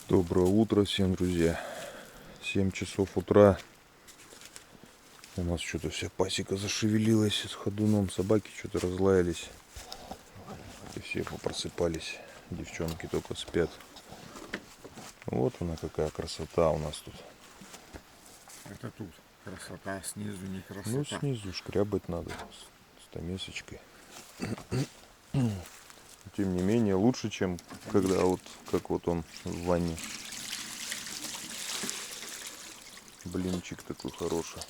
Доброе утро всем, друзья. 7 часов утра. У нас что-то вся пасека зашевелилась с ходуном. Собаки что-то разлаялись. И все попросыпались. Девчонки только спят. Вот она какая красота у нас тут. Это тут красота, снизу не красота. Ну, снизу шкрябать надо с стамесочкой. Тем не менее, лучше, чем когда вот, как вот он в ванне. Блинчик такой хороший.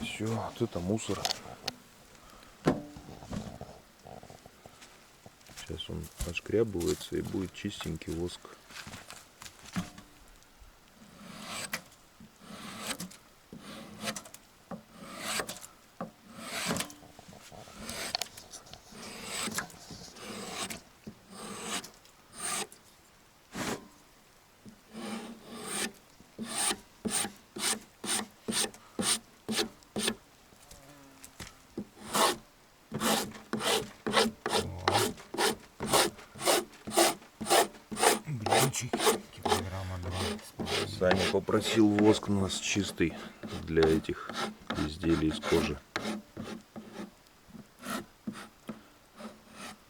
Все, вот это мусор. Сейчас он отшкрябывается и будет чистенький воск. Блинчик, килограмма 2. Саня попросил воск у нас чистый для этих изделий из кожи.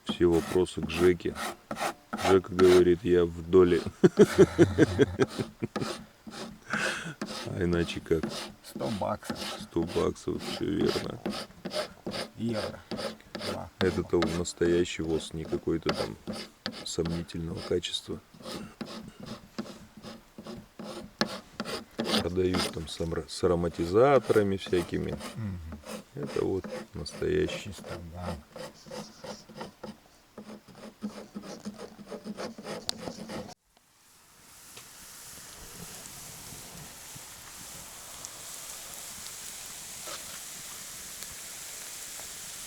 Все вопросы к Жеке. Жека говорит, я в доле. А иначе как? 100 баксов. 100 баксов, все верно. Евро. 2. Это-то настоящий воск, не какой-то там сомнительного качества. Продают там с ароматизаторами всякими. Это вот настоящий. Чисто, да.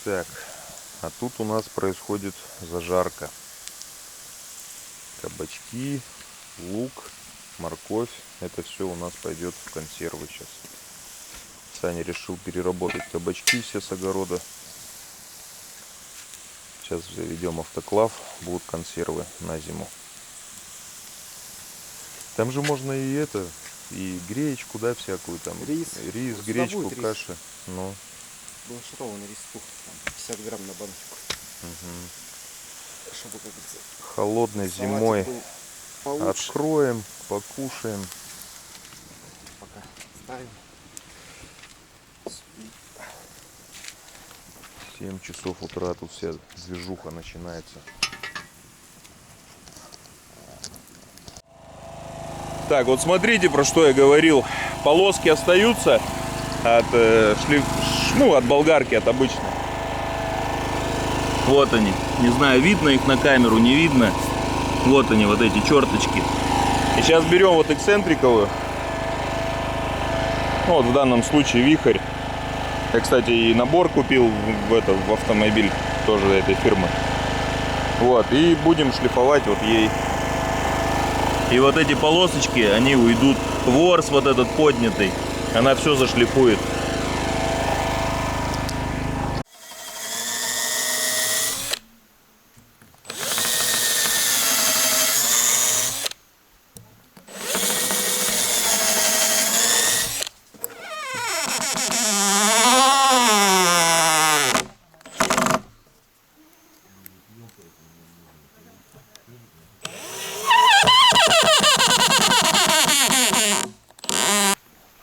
Так, а тут у нас происходит зажарка. Кабачки, лук, морковь. Это все у нас пойдет в консервы сейчас. Саня решил переработать кабачки все с огорода. Сейчас заведем автоклав, будут консервы на зиму. Там же можно и это, и гречку, да, всякую там. Рис. Рис, Вот гречку, будет рис. каши. Ну, Бланшированный рис кухни, там 50 грамм на баночку. Чтобы, как говорится, холодной салатик зимой был получше. откроем, покушаем. Пока ставим. 7 часов утра тут вся движуха начинается. Так, вот смотрите, про что я говорил. Полоски остаются от от болгарки, от обычной. Вот они. Не знаю, видно их на камеру, не видно. Вот они, вот эти черточки. И сейчас берем вот эксцентриковую. Вот в данном случае вихрь. Я, кстати, и набор купил в автомобиль тоже этой фирмы. Вот, и будем шлифовать вот ей. И вот эти полосочки, они уйдут. Ворс вот этот поднятый, она все зашлифует.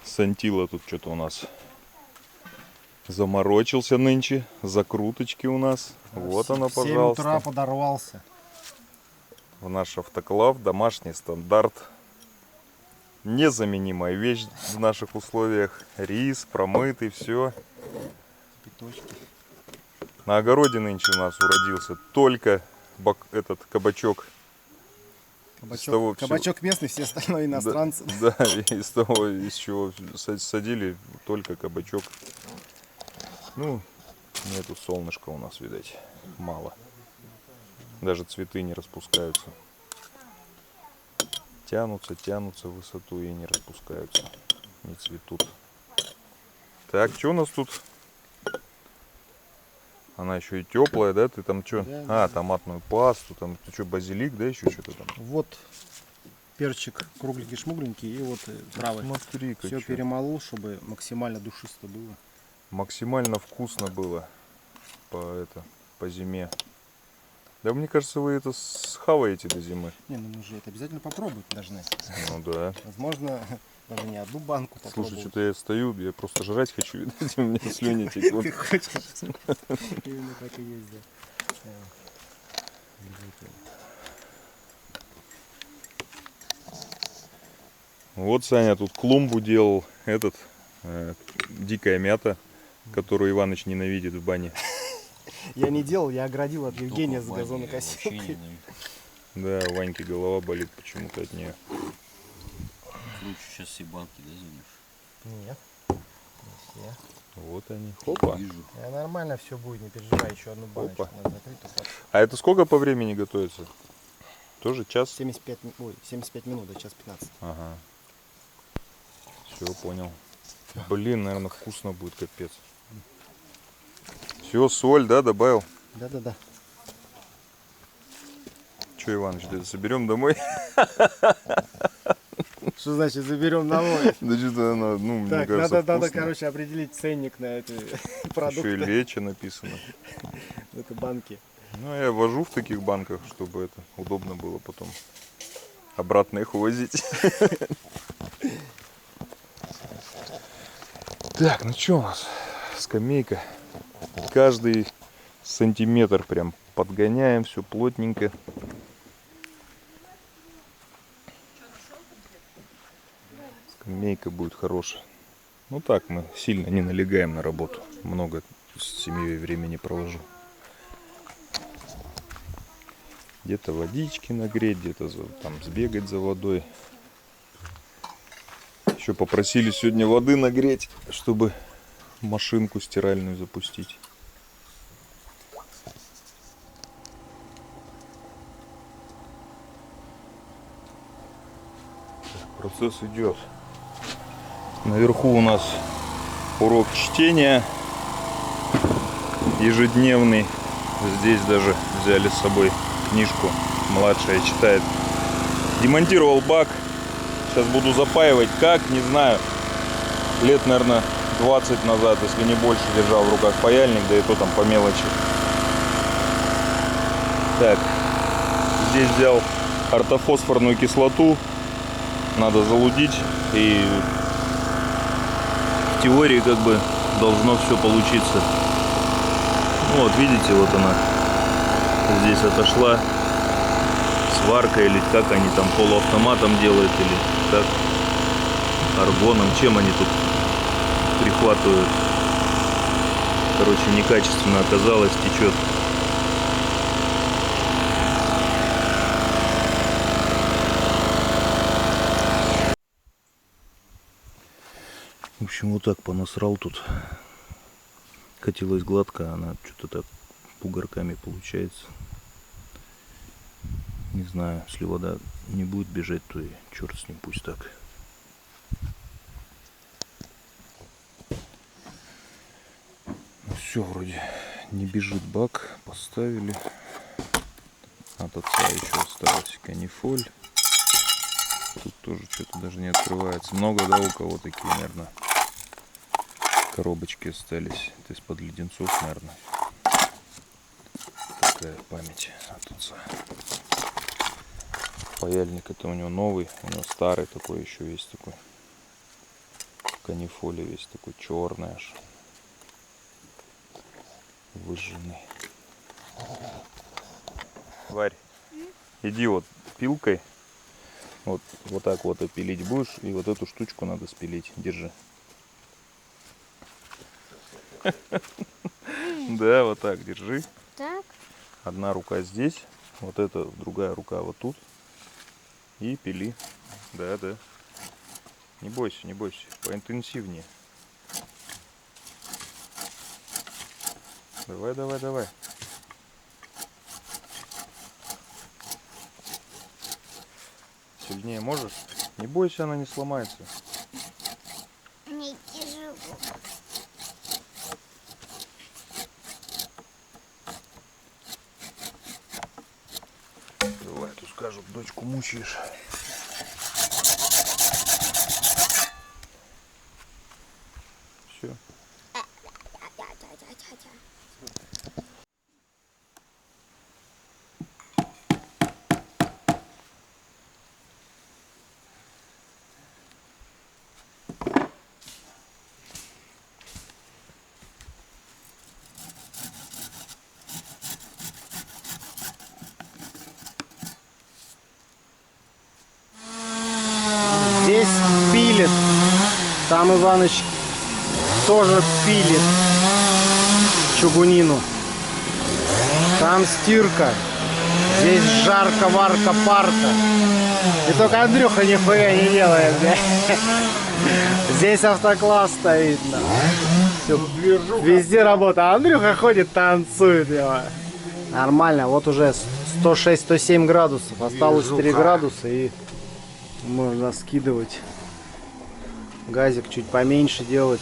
Сантила тут что-то у нас заморочился нынче. Закруточки у нас. Вот она, пожалуйста. 7 утра подорвался. В наш автоклав, домашний стандарт. Незаменимая вещь в наших условиях. Рис промытый, все. Пяточки. На огороде нынче у нас уродился только этот кабачок. Кабачок местный, все остальные иностранцы. Да, из того, из чего садили, только кабачок. Ну, нету солнышка у нас, видать, мало. Даже цветы не распускаются. Тянутся в высоту и не распускаются, не цветут. Так, что у нас тут? Она еще и теплая, да? Ты там что? Да. Томатную пасту, там ты что, базилик, да, еще что-то там? Вот перчик кругленький-шмугленький и вот травы. Смотри-ка, Все чё. перемолол, чтобы максимально душисто было. Максимально вкусно было по зиме. Да мне кажется, вы это схаваете до зимы. Не, ну мы же это обязательно попробовать должны. Ну да. Возможно, даже не одну банку попробовать. Слушай, что-то я стою, я просто жрать хочу, видать, у меня слюни текут. Ты хочешь? Именно так и есть, да. Вот Саня тут клумбу делал, дикая мята, которую Иваныч ненавидит в бане. Я не делал, я оградил от Евгения с газонокосилкой. Да, у Ваньки голова болит почему-то от нее. Круче сейчас все банки, да, звонишь? Нет. Я. Вот они. Хопа. Вижу. Нормально все будет, не переживай, еще одну баночку Опа. надо закрыть. А это сколько по времени готовится? Тоже час? 75 минут, да, час 15. Ага. Все, понял. Блин, наверное, вкусно будет, капец. Все, соль, да, добавил? Да. Че, Иваныч, да соберем домой? Что значит заберем домой? Да что-то она, мне Так, кажется, надо, вкусно. короче, определить ценник на эти Еще и продукты, лечо написано. в этой банке. Ну, я вожу в таких банках, чтобы это удобно было потом обратно их увозить. Так, ну что у нас? Скамейка. Каждый сантиметр прям подгоняем, все плотненько. Скамейка будет хорошая. Ну так, мы сильно не налегаем на работу. Много с семьей времени провожу. Где-то водички нагреть, где-то там сбегать за водой. Еще попросили сегодня воды нагреть, чтобы машинку стиральную запустить. Так, процесс идет. Наверху у нас урок чтения ежедневный. Здесь даже взяли с собой книжку. Младшая читает. Демонтировал бак. Сейчас буду запаивать. Как? Не знаю. Лет, наверное, 20 назад, если не больше, держал в руках паяльник, да и то там по мелочи. Так. Здесь взял ортофосфорную кислоту. Надо залудить. И в теории как бы должно все получиться. Ну, вот видите, вот она здесь отошла. Сварка или как они там полуавтоматом делают или как аргоном, чем они тут прихватывают. Короче, некачественно оказалось, течет. В общем, вот так понасрал тут. Катилась гладко, она что-то так бугорками получается. Не знаю, если вода не будет бежать, то и черт с ним, пусть так. Ну все, вроде не бежит бак, поставили. От отца еще осталась канифоль. Тут тоже что-то даже не открывается. Много, да, у кого такие, наверное, коробочки остались. Это из-под леденцов, наверное. Такая память от отца. Паяльник это у него новый, у него старый такой еще есть такой. Канифоли весь такой черный аж. Выжженный. Варь, иди вот пилкой. Вот так вот опилить будешь. И вот эту штучку надо спилить. Держи. Да, вот так держи. Так. Одна рука здесь, вот эта другая рука вот тут. И пили. Да. Не бойся, поинтенсивнее. Давай. Сильнее можешь? Не бойся, она не сломается. Не тяжело. скажут, дочку мучаешь. Все. Здесь пилит. Там Иваныч тоже пилит чугунину. Там стирка. Здесь жарко, варка, парка. И только Андрюха нихуя не делает. Бля. Здесь автокласс стоит. Да. Всё, везде работа. А Андрюха ходит, танцует. Его. Нормально. Вот уже 106-107 градусов. Осталось 3 градуса и можно скидывать. Газик чуть поменьше делать.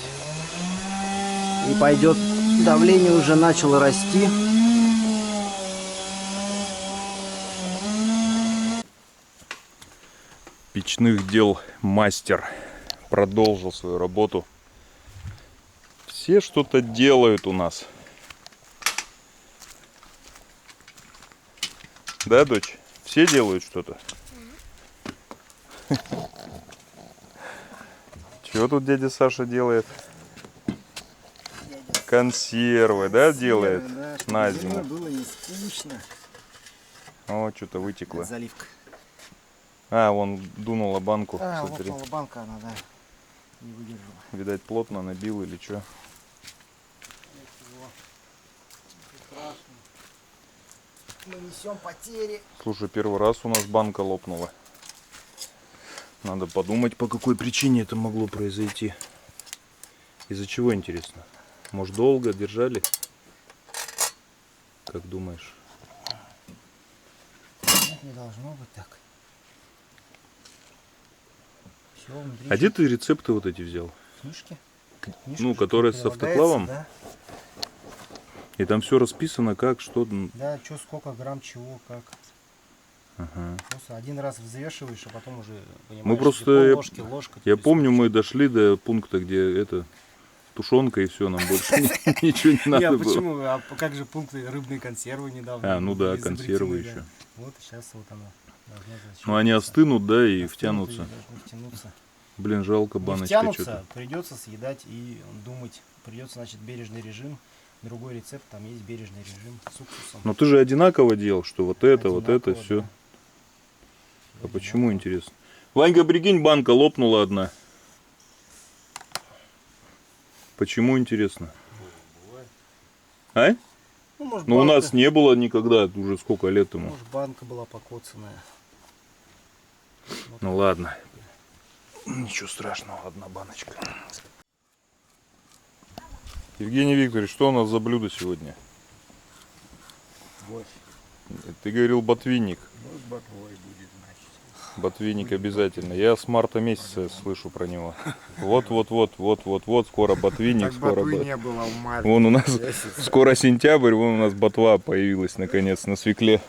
И пойдет. Давление уже начало расти. Печных дел мастер продолжил свою работу. Все что-то делают у нас. Да, дочь? Все делают что-то? Чего тут дядя Саша делает? Консервы, да, делает? На зиму. Было не скучно. О, что-то вытекло. Заливка. А, вон дунула банку. А, Смотри. лопнула банка, она, да, не выдержала. Видать, плотно набил или что. Мы несем потери. Слушай, первый раз у нас банка лопнула. Надо подумать, по какой причине это могло произойти. Из-за чего, интересно? Может, долго держали? Как думаешь? Не должно быть так. Все внутри. А где ты рецепты вот эти взял? Книжки? Ну, которые с автоклавом? Да, И там все расписано, как, что. да, что, сколько грамм, чего, как. Ага. Просто один раз взвешиваешь, а потом уже понимаешь, Мы просто, где ложки, ложка. Я тебе помню, сколько. мы дошли до пункта, где это тушенка и все, нам больше ничего не надо было. Почему? А как же пункты рыбные консервы недавно? А, ну да, были консервы изобретены, да. еще. Вот сейчас вот оно. должно Ну они защелкнуться. остынут, да, и Остынут втянутся. должны втянуться. Блин, жалко Не баночка втянутся, что-то. придется съедать и думать. Придется, значит, бережный режим. Другой рецепт, там есть бережный режим с уксусом. Но ты же одинаково делал, что вот это, Одинаково, все. да. А почему, интересно? Ванька, прикинь, банка лопнула одна. Почему, интересно? А? Ну, может, Ну, у банка- нас не было никогда, уже сколько лет ему. Может, банка была покоцанная. Ну, ладно. Ничего страшного, одна баночка. Евгений Викторович, что у нас за блюдо сегодня? Борщ. Ты говорил ботвинник. Ну, с ботвой будет, значит. Ботвинник обязательно. Я с марта месяца слышу про него. Вот, скоро ботвинник, Так скоро ботвы бот- не было в марте. Вон у нас месяце. скоро сентябрь, вон у нас ботва появилась наконец на свекле.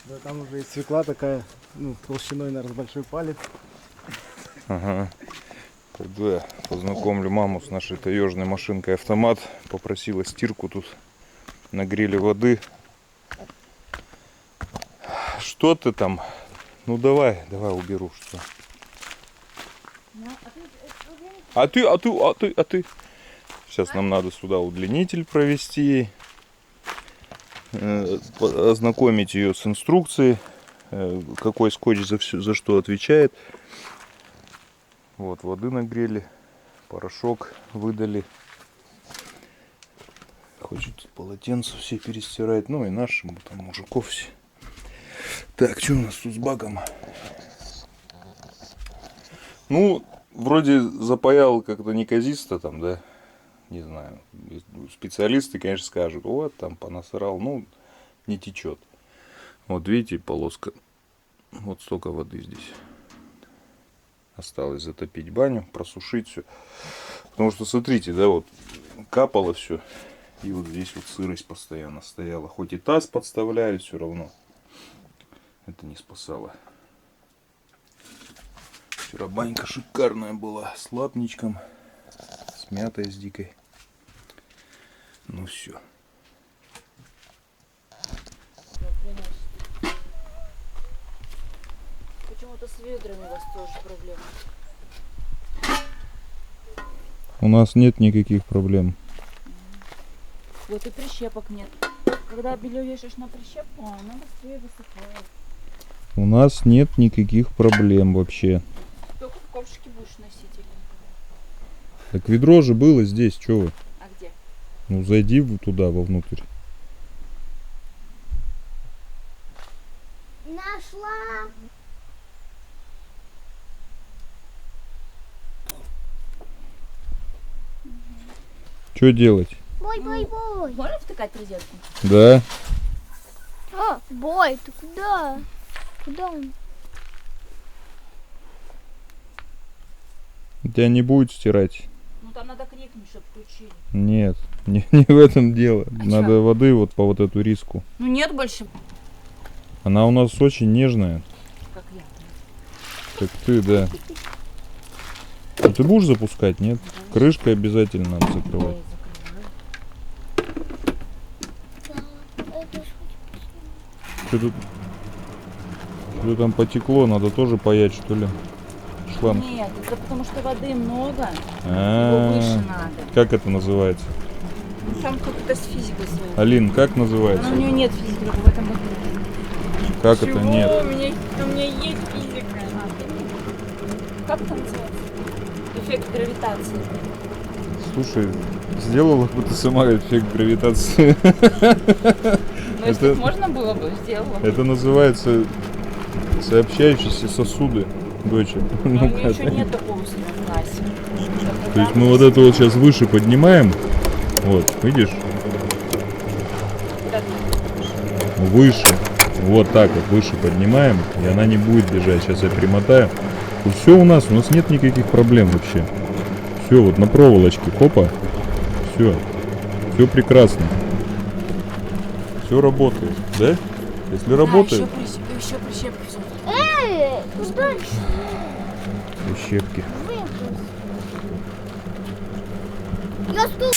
Да, там уже и свекла такая, ну, толщиной, наверное, с большой палец. Ага. Пойду я познакомлю маму с нашей таежной машинкой автомат. Попросила стирку тут на гриле воды. Что ты там? Ну давай уберу что. А ты. Сейчас нам надо сюда удлинитель провести. Ознакомить ее с инструкцией. Какой скотч за что отвечает. Вот, воды нагрели, порошок выдали. Хочет тут полотенца все перестирать, ну и нашим, там мужиков все. Так, что у нас тут с баком? Ну, вроде запаял как-то неказисто там, да? Не знаю. Специалисты, конечно, скажут, вот там понасрал, ну, не течет. Вот видите, полоска. Вот столько воды здесь. Осталось затопить баню, просушить все. Потому что, смотрите, да, вот капало все. И вот здесь вот сырость постоянно стояла. Хоть и таз подставляли, все равно. это не спасало. Вчера банька шикарная была, с лапничком, с мятой, с дикой. Ну все. Почему-то с ведрами у вас тоже проблема. У нас нет никаких проблем. Вот и прищепок нет. Когда белье вешаешь на прищепку, оно быстрее высыхает. У нас нет никаких проблем вообще. Только в ковшике будешь носить или... Так ведро же было здесь, что вы? А где? Ну зайди туда, вовнутрь. Нашла. Что делать? Бой. Можно втыкать розетку? Да. А, бой, ты куда? Куда он? Тебя не будет стирать. Ну там надо крикнуть, чтобы включили. Нет, не в этом дело. А Надо чё? воды вот по вот эту риску. Ну нет больше. Она у нас очень нежная. Как я. Как ты, да. Ну, ты будешь запускать, нет? Крышкой обязательно надо закрывать. Что тут? Что там потекло? Надо тоже паять, что ли? Шланг. Нет, это потому что воды много. Его А, выше надо. как это называется? Ну, там кто-то с физикой своей. Алин, как Но называется? у нее нет физики в этом году. Как это Чего? нет? У меня есть физика. Как это называется? Эффект гравитации. Слушай, сделала бы ты сама эффект гравитации. Но если б можно было бы, сделала. Это называется сообщающиеся сосуды, доча. Но у меня еще нет такого в своем классе. То есть мы вот это вот сейчас выше поднимаем. Вот, видишь? Выше. Вот так вот выше поднимаем. И она не будет бежать. Сейчас я примотаю. Все у нас нет никаких проблем вообще. Все, вот на проволочке. Хопа. Все. Все прекрасно. Все работает, да? Если работает. Еще прищепки все. Куда? Щепки. Я стул.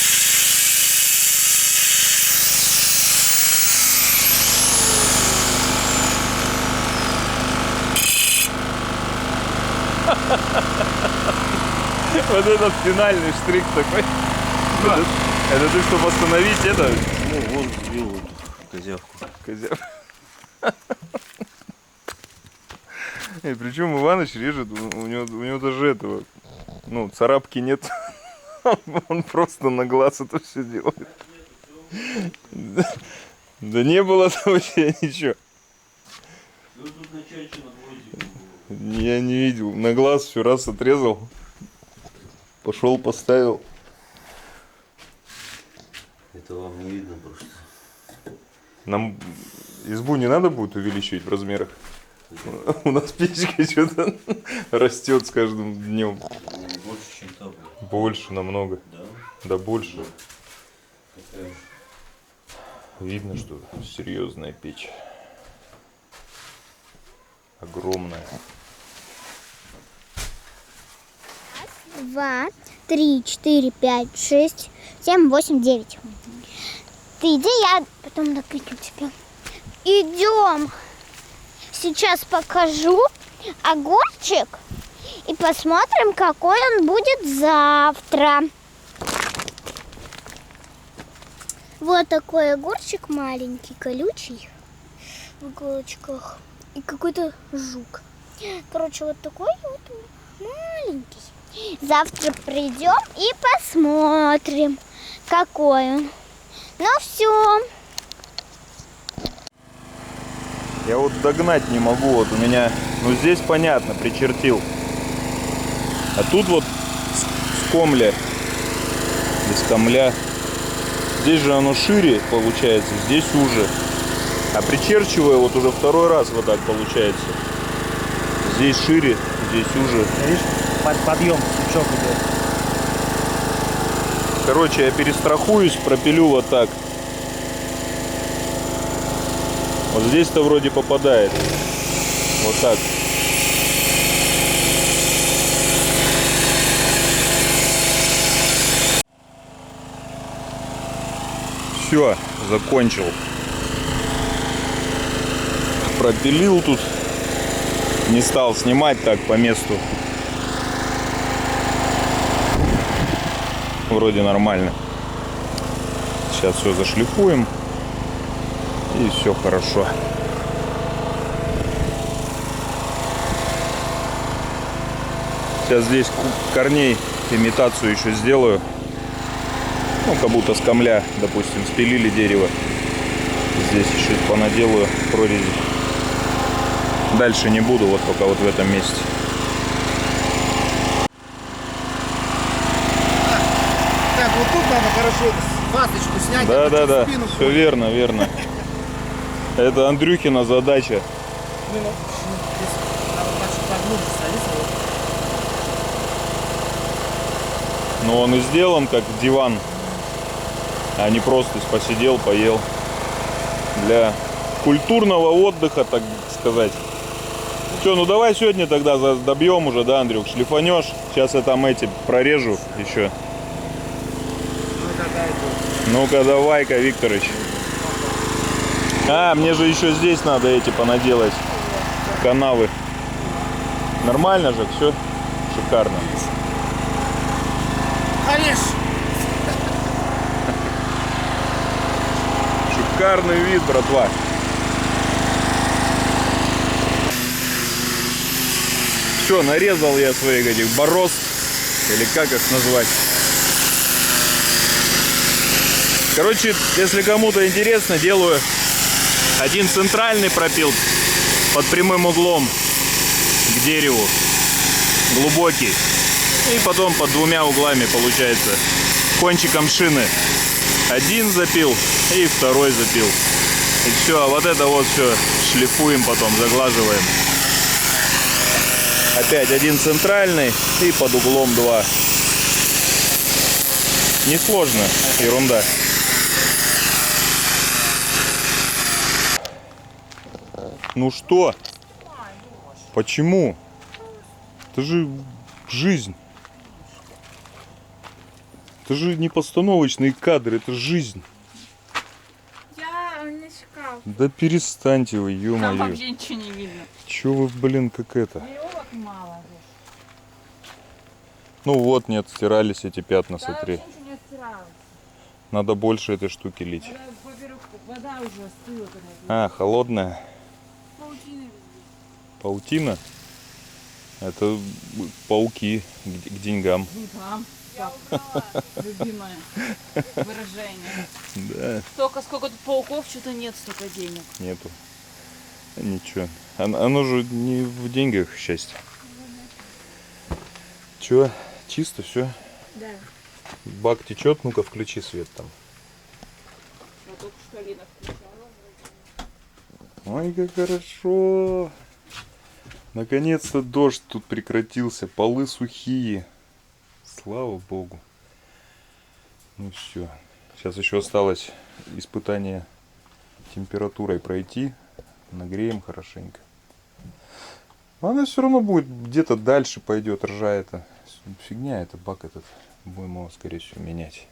Вот этот финальный штрих такой. Это ты, чтобы остановить это? Ну, вон сбил вот козявку. Козявку. И причем Иваныч режет, у него даже этого, ну, царапки нет. Он просто на глаз это все делает. Да не было там вообще ничего. Ну тут начальше на гвоздику. Я не видел. На глаз все раз отрезал. Пошел, поставил. Это вам не видно просто. Нам избу не надо будет увеличивать в размерах. У нас печка что-то растет с каждым днем. Больше, чем там. Больше намного. Да? Да больше. Какая? Видно, что серьезная печь. Огромная. 2, 3, 4, 5, 6, 7, 8, 9. Ты иди, я потом накричу тебя. Идем. Сейчас покажу огурчик и посмотрим, какой он будет завтра. Вот такой огурчик маленький, колючий, в иголочках. И какой-то жук. Короче, вот такой вот маленький. Завтра придем и посмотрим, какой он. Ну все. Я вот догнать не могу, вот у меня, ну здесь понятно, причертил. А тут вот скомля, без камля. Здесь же оно шире получается, здесь уже. А причерчивая вот уже второй раз вот так получается. Здесь шире, здесь уже. Видишь, подъем, сучок идет. Короче, я перестрахуюсь, пропилю вот так. Вот здесь-то вроде попадает. Вот так. Все, закончил. Пропилил тут. Не стал снимать так по месту. Вроде нормально. Сейчас все зашлифуем. И все хорошо. Сейчас здесь корней имитацию еще сделаю. Ну, как будто с камля, допустим, спилили дерево. Здесь еще понаделаю прорези. Дальше не буду, вот только вот в этом месте. Так, вот тут надо, короче, фасочку снять. Да. Все верно, верно. Это Андрюхина задача. Но он и сделан как диван, а не просто посидел, поел. Для культурного отдыха, так сказать. Все, ну давай сегодня тогда добьем уже, да, Андрюх, шлифанешь. Сейчас я там эти прорежу еще. Ну-ка, давай-ка, Викторыч. А, мне же еще здесь надо эти понаделать. Канавы. Нормально же, все шикарно. Конечно. Шикарный вид, братва. Все, нарезал я своих этих борозд, или как их назвать. Короче, если кому-то интересно, делаю один центральный пропил под прямым углом к дереву, глубокий, и потом под двумя углами получается кончиком шины. Один запил и второй запил. И все, а вот это вот все шлифуем потом, заглаживаем. Опять один центральный и под углом два. Несложно, ерунда. Ну что? Почему? Это же жизнь. Это же не постановочные кадры, это жизнь. Я не шкаф. Да перестаньте вы, Там ё-моё. вообще ничего не видно. Чё вы, блин, как это? Веревок мало. Ну вот, не отстирались эти пятна, Да, смотри. вообще ничего не отстиралось. Надо больше этой штуки лить. Во-первых, вода уже остыла. Когда А, холодная. паутина. Паутина? Это пауки к деньгам. Там. Любимое выражение. Да, Столько, сколько тут пауков, что-то нет столько денег. нету. Ничего. Оно же не в деньгах счастье. Чё, чисто все? Да. Бак течет, ну-ка включи свет там. Я только что Алина включала. Ой, как хорошо. Наконец-то дождь тут прекратился, полы сухие. Слава богу. Ну все. Сейчас еще осталось испытание температурой пройти. Нагреем хорошенько. Она все равно будет где-то дальше пойдет, ржа это. Фигня это, бак этот. Будем его, скорее всего, менять.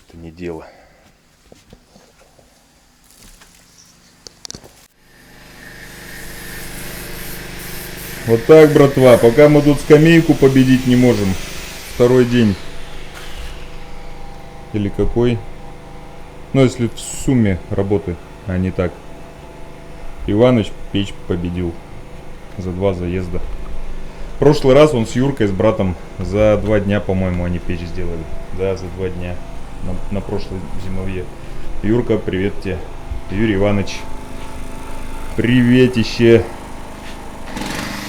Это не дело. Вот так, братва, пока мы тут скамейку победить не можем. Второй день. Или какой? Ну, если в сумме работы, а не так. Иваныч печь победил. За 2 заезда. В прошлый раз он с Юркой, с братом, за 2 дня, по-моему, они печь сделали. Да, за 2 дня. На прошлой зимовье. Юрка, привет тебе. Юрий Иванович. Приветище.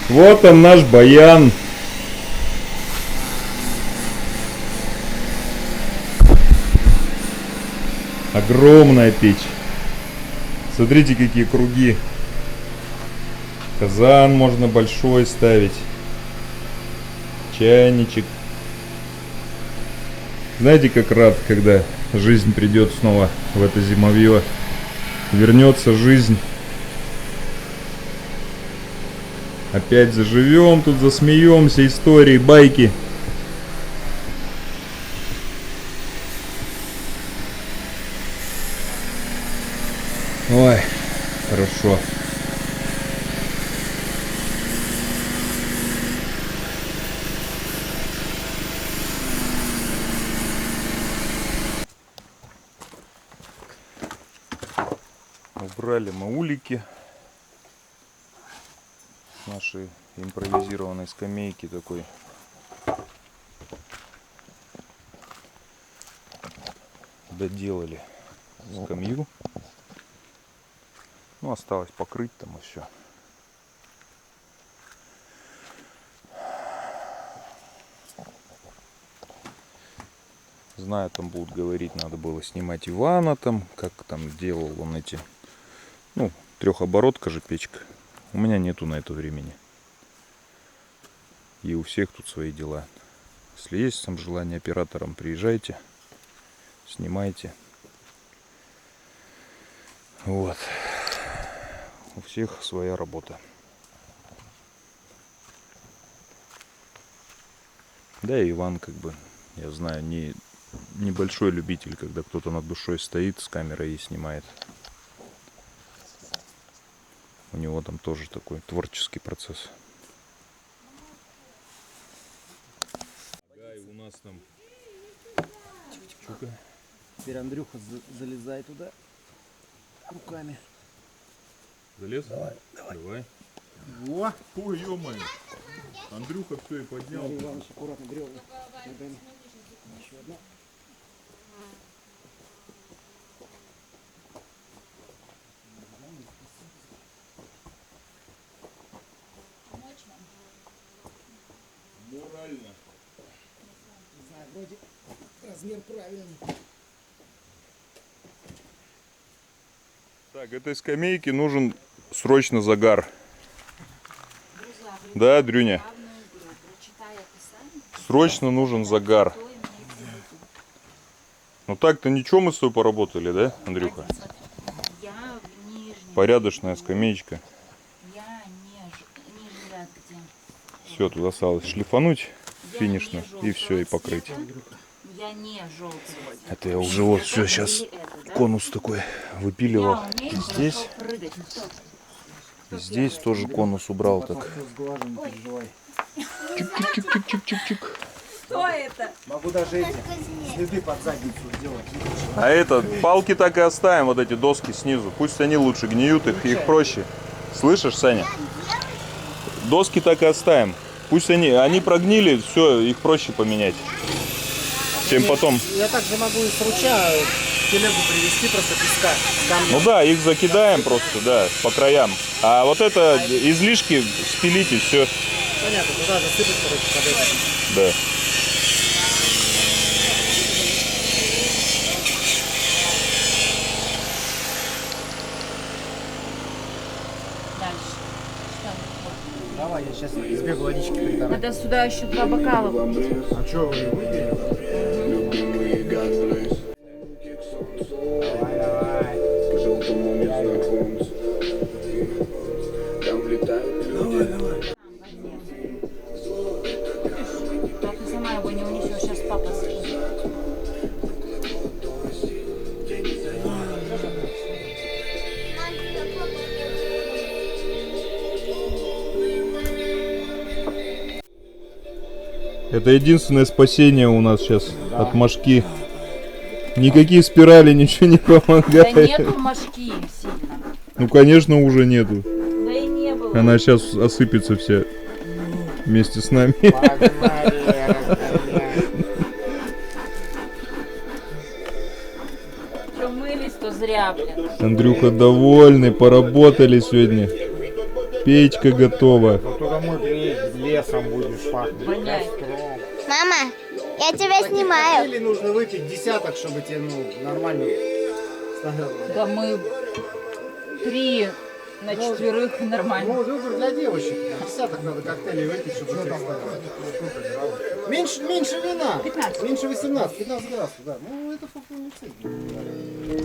Вот он, наш баян. Огромная печь. Смотрите, какие круги. Казан можно большой ставить. Чайничек. Знаете, как рад, когда жизнь придет снова в это зимовье. Вернется жизнь. Опять заживем, тут засмеемся, истории, байки. Ой, хорошо. Убрали мы улики с нашей импровизированной скамейки такой. Доделали скамью. Ну, осталось покрыть там и все. Знаю, там будут говорить, надо было снимать Ивана там, как там делал он эти, ну, трехоборотка же печка. У меня нету на это времени. И у всех тут свои дела. Если есть там желание операторам, приезжайте, снимайте. Вот. У всех своя работа. Да и Иван, как бы, я знаю, небольшой любитель, когда кто-то над душой стоит с камерой и снимает. У него там тоже такой творческий процесс. Да, и у нас там... Чука. Теперь Андрюха залезай туда руками. Залез? Давай. Во! Ой, ё-моё. Андрюха все и поднял. Смотри, Иваныч, аккуратно бревна. Еще одна. Морально. Не знаю, вроде размер правильный. Так, этой скамейке нужен срочно загар. Да, Дрюня? Срочно нужен загар. Ну так-то ничего, мы с тобой поработали, да, Андрюха? Я в нижнем. Порядочная скамеечка. Я нижний ряд где. Все, туда осталось шлифануть Я финишно не и желтого все, и покрыть. цвета. Я не желтый. Это я уже вот все сейчас конус такой выпиливал. Я И умею здесь, хорошо прыгать. и здесь тоже конус убрал так. Сглажу, не переживай. Чик-чик-чик-чик-чик-чик. Что это? Могу даже эти следы под задницу сделать. А это, палки так и оставим, вот эти доски снизу. Пусть они лучше гниют, их проще. Слышишь, Саня? Доски так и оставим. Пусть они прогнили, все, их проще поменять. Чем потом. Я также могу и с ручья телегу привезти, просто песка. Ну да, их закидаем просто, да, по краям. А вот это излишки спилите, все. Понятно, туда засыпать, короче, под это. Да. Дальше. Давай, я сейчас сбегу водички притарю. Надо сюда еще 2 бокала купить. А что вы выпили? Давай, давай. Только сама его не унесешь, сейчас папа съест. Это единственное спасение у нас сейчас от мошки. Никакие спирали, ничего не Да помогают. нету мошки сильно. Ну, конечно, уже нету. Да и не было. Она сейчас осыпется вся вместе с нами. Что мылись, то зря, блин. Андрюха довольный, поработали сегодня. Печка готова. Зато домой приедешь, лесом будешь пахнуть. Вонять. Мама, я тебя снимаю. Или нужно выпить десяток, чтобы тебе нормально стояло. Да мы 3 на 4 нормально. Ну, выбор для девочек. Десяток надо коктейлей выпить, чтобы тебе стояло. Меньше вина. 15. Меньше 18, 15 градусов, да. Ну, это фуфлоницид.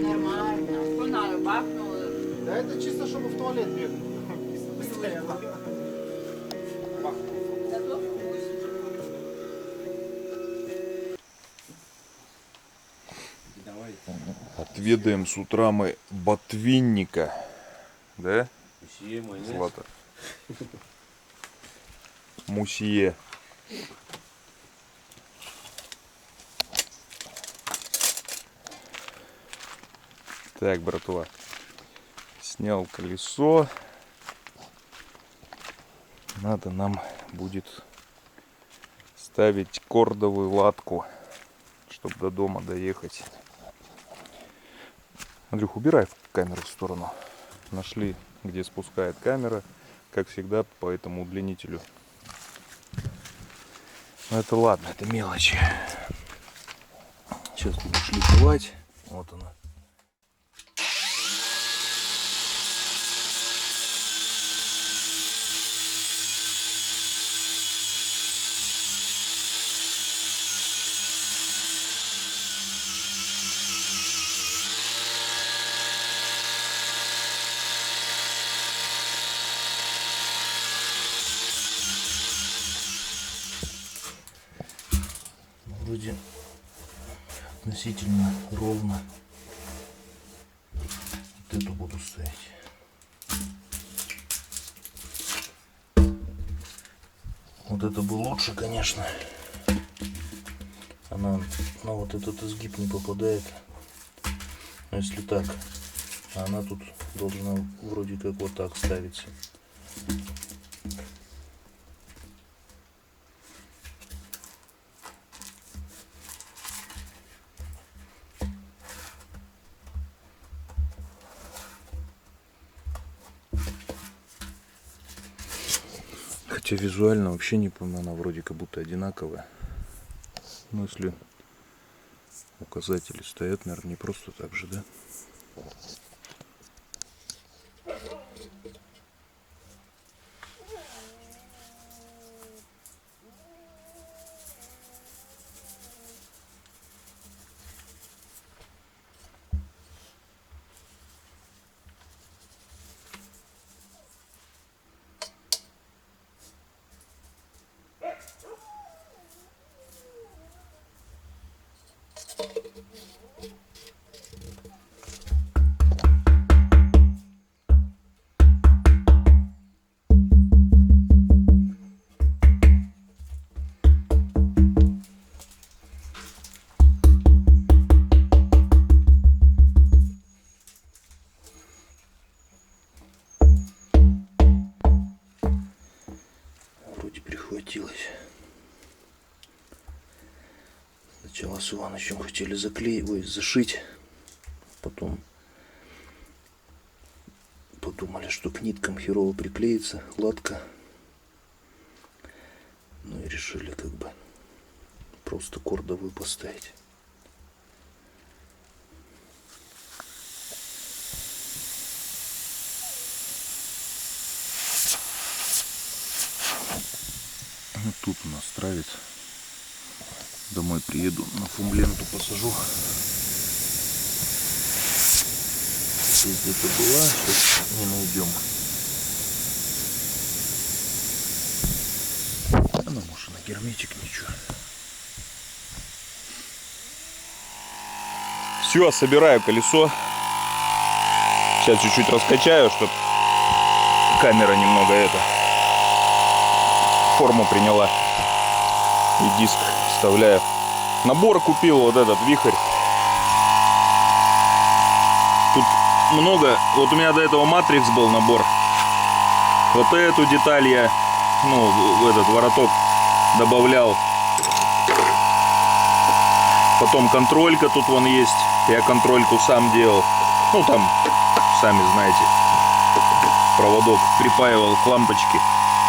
Нормально. Что надо, бахнула? Да это чисто, чтобы в туалет бегать. Постоянно. Давай. Отведаем с утра мы ботвинника. Да, Мусье, майонез. Злата? Мусье. Так, братва. Снял колесо. Надо нам будет ставить кордовую латку, чтобы до дома доехать. Андрюх, убирай камеру в сторону. Нашли, где спускает камера, как всегда, по этому удлинителю. Но это ладно, это мелочи. Сейчас буду шлифовать. Вот она. Вроде относительно ровно. Вот эту буду ставить. Вот это бы лучше, конечно. Она на вот этот изгиб не попадает. Но если так, она тут должна вроде как вот так ставиться. Хотя визуально вообще не помню, она вроде как будто одинаковая. Ну если указатели стоят, наверное, не просто так же, да? Вроде прихватилось. Сначала с Иванычем хотели зашить, потом подумали, что к ниткам херово приклеится латка. Ну и решили как бы просто кордовую поставить. Вот тут у нас травит. Домой приеду, на фумленту посажу. Здесь где-то была, сейчас не найдем. Она может на герметик, ничего. Все, собираю колесо. Сейчас чуть-чуть раскачаю, чтобы камера немного форму приняла. И диск вставляю. Набор купил, вот этот вихрь. Тут много. Вот у меня до этого матрикс был набор. Вот эту деталь я, в этот вороток добавлял. Потом контролька тут вон есть. Я контрольку сам делал. Ну там, сами знаете, проводок припаивал к лампочке.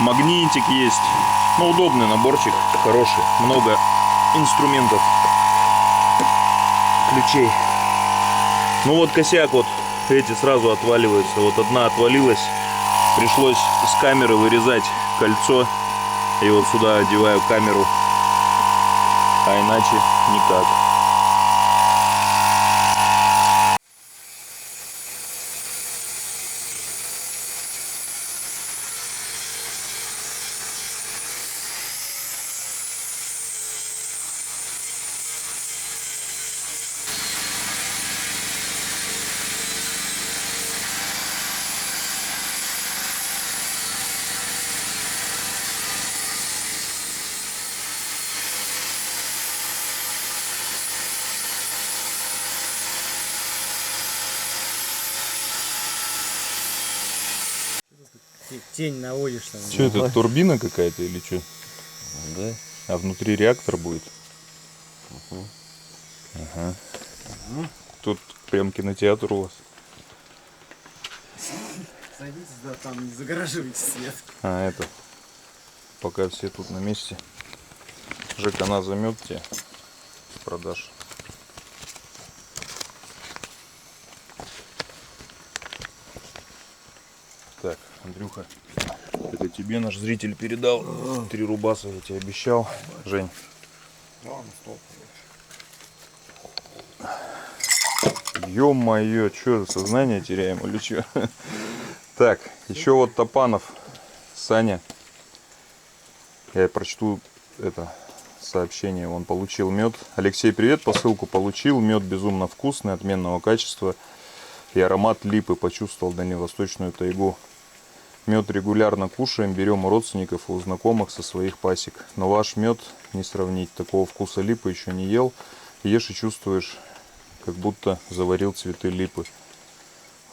Магнитик есть. Ну, удобный наборчик, хороший. Много инструментов, ключей. Ну вот косяк, вот эти сразу отваливаются. Вот одна отвалилась. Пришлось с камеры вырезать кольцо. И вот сюда одеваю камеру. А иначе никак. Тень наводишь там. Что это, турбина какая-то или что? Да. А внутри реактор будет? Ага. Тут прям кинотеатр у вас. Садитесь, да, там не загораживайте свет. А, это. Пока все тут на месте. Жека, она замет тебе с продаж. Так, Андрюха, это тебе наш зритель передал. 3 рубаса я тебе обещал. Жень. Ё-моё, что, сознание теряем или что? Так, еще вот Топанов, Саня. Я прочту это сообщение. Он получил мед. Алексей, привет, посылку получил. Мед безумно вкусный, отменного качества. И аромат липы, почувствовал дальневосточную тайгу. Мед регулярно кушаем, берем у родственников и у знакомых со своих пасек. Но ваш мед не сравнить. Такого вкуса липы еще не ел. Ешь и чувствуешь, как будто заварил цветы липы.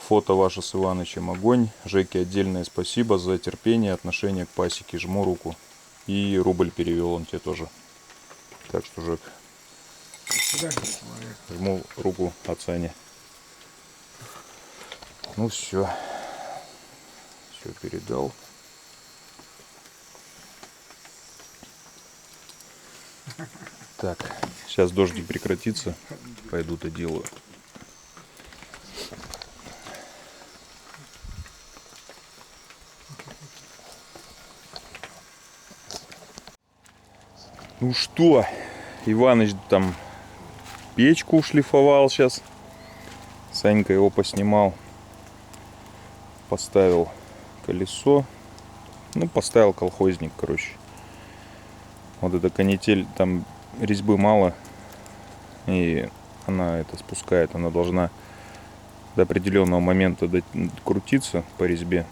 Фото ваше с Иванычем огонь. Жеке отдельное спасибо за терпение, отношение к пасеке. Жму руку. И рубль перевел он тебе тоже. Так что, Жек, жму руку от Сани. Ну все. Все передал. Так, сейчас дождик прекратится. Пойду то делаю. Ну что, Иваныч там печку шлифовал сейчас. Санька его поснимал. Поставил колесо. Ну, поставил колхозник, короче. Вот эта канитель, там резьбы мало. И она это спускает. Она должна до определенного момента крутиться по резьбе.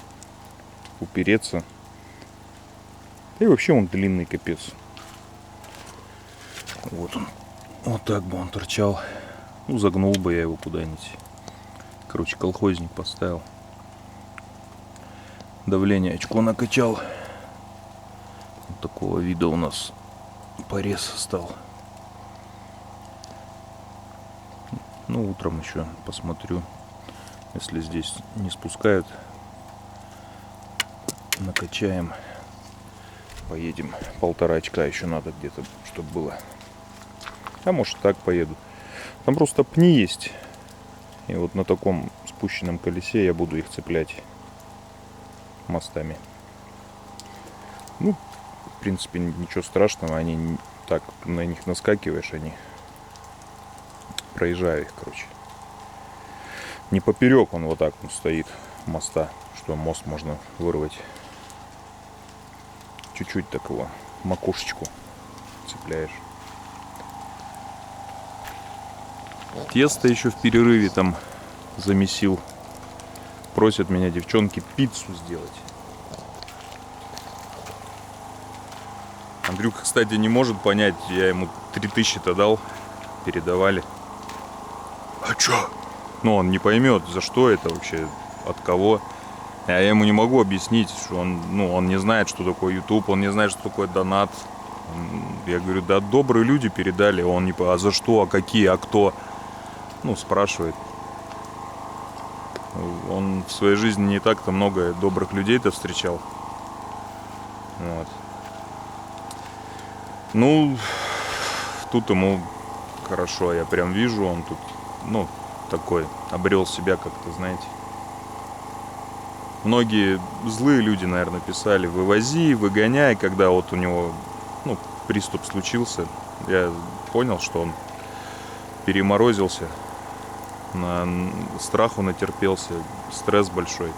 Упереться. И вообще он длинный капец. Вот он. Вот так бы он торчал. Ну, загнул бы я его куда-нибудь. Короче, колхозник поставил. Давление очко накачал. Вот такого вида у нас порез стал. Ну, утром еще посмотрю. Если здесь не спускают, накачаем. Поедем. 1,5 очка еще надо где-то, чтобы было. А может так поеду. Там просто пни есть. И вот на таком спущенном колесе я буду их цеплять мостами. Ну, в принципе, ничего страшного. Они так, на них наскакиваешь, они проезжаю их, короче. Не поперек он вот так он стоит моста, что мост можно вырвать. Чуть-чуть так его макушечку цепляешь. Тесто еще в перерыве там замесил. Просят меня девчонки пиццу сделать. Андрюха, кстати, не может понять. Я ему 3000-то дал. Передавали. А чё? Ну, он не поймет, за что это вообще, от кого. А я ему не могу объяснить, что он не знает, что такое YouTube, он не знает, что такое донат. Я говорю, да добрые люди передали. Он не понимает, а за что, а какие, а кто? Ну, спрашивает. Он в своей жизни не так-то много добрых людей-то встречал. Вот. Ну, тут ему хорошо, я прям вижу, он тут, ну, такой, обрел себя как-то, знаете. Многие злые люди, наверное, писали, вывози, выгоняй, когда вот у него, ну, приступ случился. Я понял, что он переморозился, страху натерпелся, стресс большой.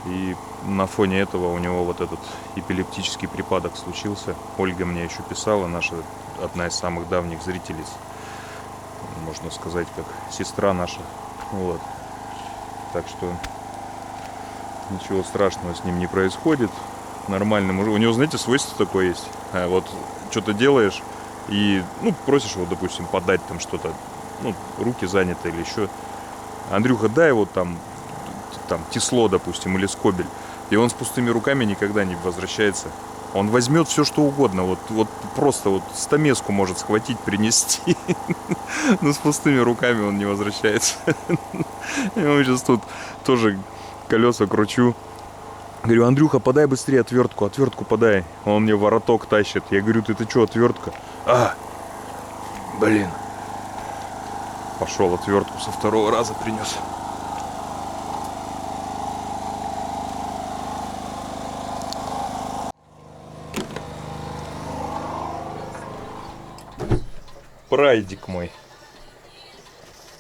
И на фоне этого у него вот этот эпилептический припадок случился. Ольга мне еще писала, наша одна из самых давних зрительниц, можно сказать, как сестра наша. Вот. Так что ничего страшного с ним не происходит. Нормальный мужик. У него, знаете, свойство такое есть. Вот что-то делаешь и, ну, просишь его, допустим, подать там что-то. Ну, руки заняты или еще. Андрюха, дай вот там тесло, допустим, или скобель. И он с пустыми руками никогда не возвращается. Он возьмет все, что угодно. Вот просто вот стамеску может схватить, принести. Но с пустыми руками он не возвращается. Я сейчас тут тоже колеса кручу. Говорю, Андрюха, подай быстрее отвертку подай. Он мне вороток тащит. Я говорю, ты что, отвертка? Блин. Пошел отвертку со второго раза принес. Прайдик мой.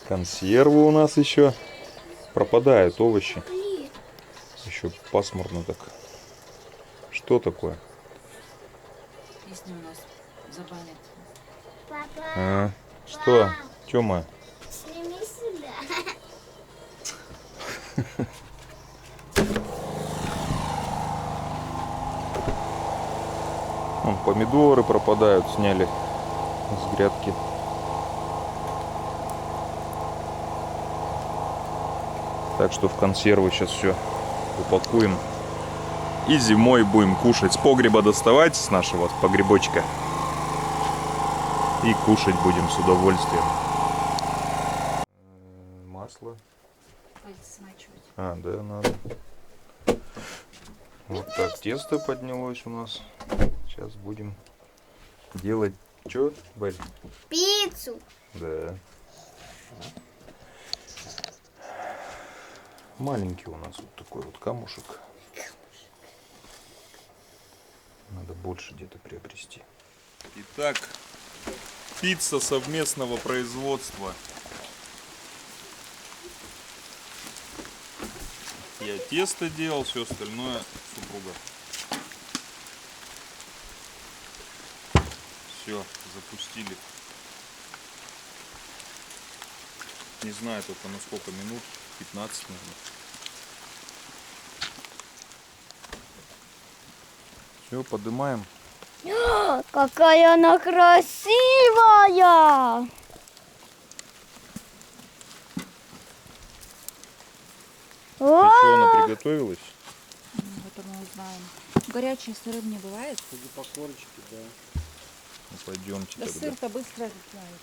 Консервы у нас еще. Пропадают овощи. Еще пасмурно так. Что такое? Песню у нас забанят. Папа, Что? Тёма? сними сюда. Вон, помидоры пропадают, сняли с грядки. Так что в консервы сейчас все упакуем. И зимой будем кушать. С погреба доставать, с нашего погребочка. И кушать будем с удовольствием. Масло. Пальцы смачивать. Да, надо. Вот так тесто поднялось у нас. Сейчас будем делать. Что, Бель? Пиццу. Да. Маленький у нас вот такой вот камушек. Надо больше где-то приобрести. Итак, пицца совместного производства. Я тесто делал, все остальное супруга. Все, запустили. Не знаю только на сколько минут. 15 минут. Все, поднимаем. Какая она красивая! Для чего она приготовилась? Это мы узнаем. Горячие сыры не бывает? По корочке, да. Ну, пойдемте Да тогда. сыр-то быстро знает.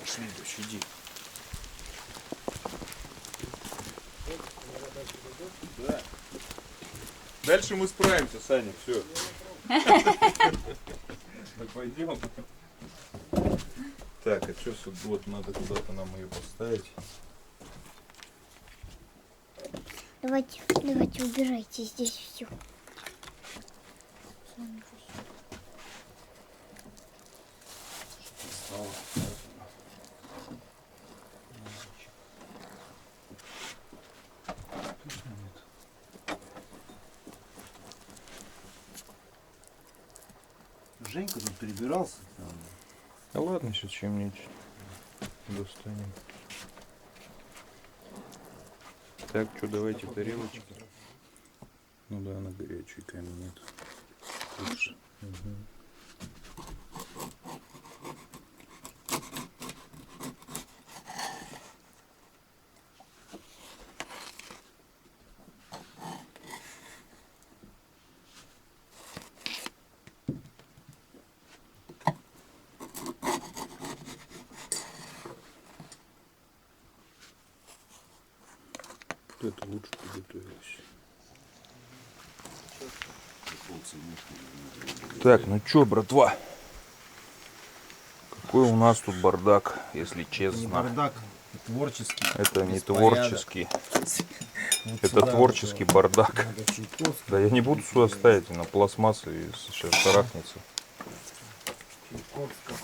Пошли, дочь, иди. Да. Дальше мы справимся, Саня, все. Так, пойдем. Так, а что вот надо куда-то нам ее поставить? Давайте, убирайте здесь все. Женька тут перебирался. Да ладно, сейчас чем-нибудь достанем. Так, что, давайте тарелочки. Ну да, она горячая, камень нет. Лучше. Это лучше приготовилось. Так, ну чё, братва? Какой у нас тут бардак, если честно. Не бардак, творческий. Это не беспорядок. творческий. Вот Это сюда творческий вот бардак. надо Чайковский. Да я не буду сюда ставить, на пластмассу и сейчас шарахнется. Чайковского.